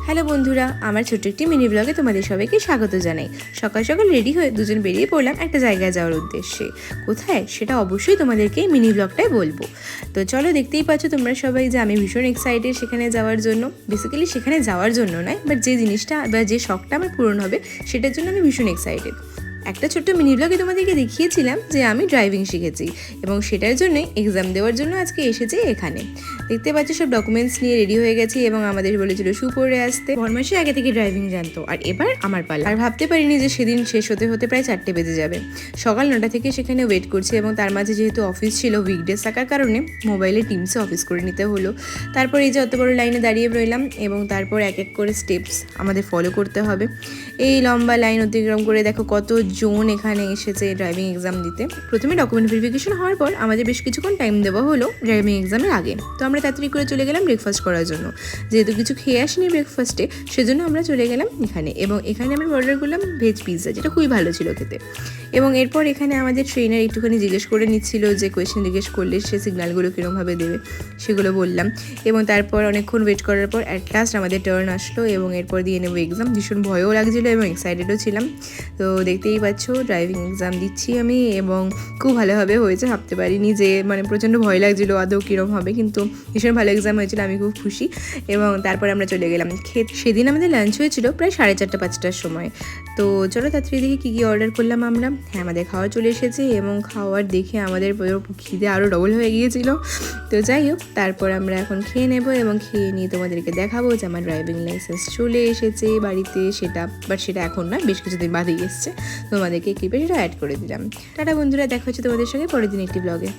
Hello বন্ধুরা, আমার ছোট্ট একটি মিনি ব্লগে তোমাদের সবাইকে স্বাগত জানাই। সকাল সকাল রেডি হয়ে দুজন বেরিয়ে পড়লাম একটা জায়গায় যাওয়ার উদ্দেশ্যে। কোথায় সেটা অবশ্যই তোমাদেরকে এই মিনি ব্লগটাই বলবো। তো চলো, দেখতেই পাচ্ছ তোমরা সবাই যে আমি ভীষণ এক্সাইটেড সেখানে যাওয়ার জন্য। বেসিক্যালি সেখানে যাওয়ার জন্য নয়, বাট যে জিনিসটা বা যে শখটা আমার পূরণ হবে সেটার জন্য আমি ভীষণ এক্সাইটেড। একটা ছোট্ট মিনি ব্লগে তোমাদেরকে দেখিয়েছিলাম যে আমি ড্রাইভিং শিখেছি এবং সেটার জন্যই এক্সাম দেওয়ার জন্য আজকে এসেছি এখানে। দেখতে পাচ্ছ সব ডকুমেন্টস নিয়ে রেডি হয়ে গেছি এবং আমাদের বলেছিল শু পরে আসতে। বরমাসে আগে থেকে ড্রাইভিং জানতো, আর এবার আমার পালা। আর ভাবতে পারিনি যে সেদিন শেষ হতে হতে প্রায় 4টে বেজে যাবে। সকাল 9টা থেকে সেখানে ওয়েট করছি এবং তার মাঝে যেহেতু অফিস ছিল, উইকডেজ থাকার কারণে মোবাইলে টিমসে অফিস করে নিতে হলো। তারপর এই যে অত বড় লাইনে দাঁড়িয়ে রইলাম এবং তারপর এক এক করে স্টেপস আমাদের ফলো করতে হবে। এই লম্বা লাইন অতিক্রম করে দেখো কতজন এখানে এসেছে ড্রাইভিং এক্সাম দিতে। প্রথমে ডকুমেন্ট ভেরিফিকেশন হওয়ার পর আমাদের বেশ কিছুক্ষণ টাইম দেওয়া হলো ড্রাইভিং এক্সামের আগে। তো আমরা তাড়াতাড়ি করে চলে গেলাম ব্রেকফাস্ট করার জন্য। যেহেতু কিছু খেয়ে আসিনি ব্রেকফাস্টে, সেজন্য আমরা চলে গেলাম এখানে। এবং এখানে আমি অর্ডার করলাম ভেজ পিৎজা, যেটা খুবই ভালো ছিল খেতে। এবং এরপর এখানে আমাদের ট্রেনার একটুখানি জিজ্ঞেস করে নিচ্ছিল যে কোয়েশ্চেন জিজ্ঞেস করলে সে সিগন্যালগুলো কীরকমভাবে দেবে, সেগুলো বললাম। এবং তারপর অনেকক্ষণ ওয়েট করার পর অ্যাট লাস্ট আমাদের টার্ন আসলো এবং এরপর দিয়ে নেবো এক্সাম। ভীষণ ভয়ও লাগছিলো এবং এক্সাইটেডও ছিলাম। তো দেখতেই পাচ্ছ ড্রাইভিং এক্সাম দিচ্ছি আমি এবং খুব ভালোভাবে হয়েছে। ভাবতে পারিনি যে প্রচণ্ড ভয় লাগছিলো আদৌ কীরকম হবে, কিন্তু ভীষণ ভালো এক্সাম হয়েছিল, আমি খুব খুশি। এবং তারপর আমরা চলে গেলাম খেতে। সেদিন আমাদের লাঞ্চ হয়েছিল প্রায় 4:30-5টার সময়। তো চলো তাড়াতাড়ি দেখি কী অর্ডার করলাম আমরা। হ্যাঁ, আমাদের খাওয়া চলে এসেছে এবং খাওয়ার দেখে আমাদের খিদে আরও ডবল হয়ে গিয়েছিল। তো যাই হোক, তারপর আমরা এখন খেয়ে নেবো এবং খেয়ে নিয়ে তোমাদেরকে দেখাবো যে আমার ড্রাইভিং লাইসেন্স চলে এসেছে বাড়িতে। সেটা এখন না, বেশ কিছুদিন বাদেই এসছে। তোমাদেরকে ক্লিপে সেটা অ্যাড করে দিলাম। টাটা বন্ধুরা, দেখা হচ্ছে তোমাদের সঙ্গে পরের দিন একটি ব্লগে।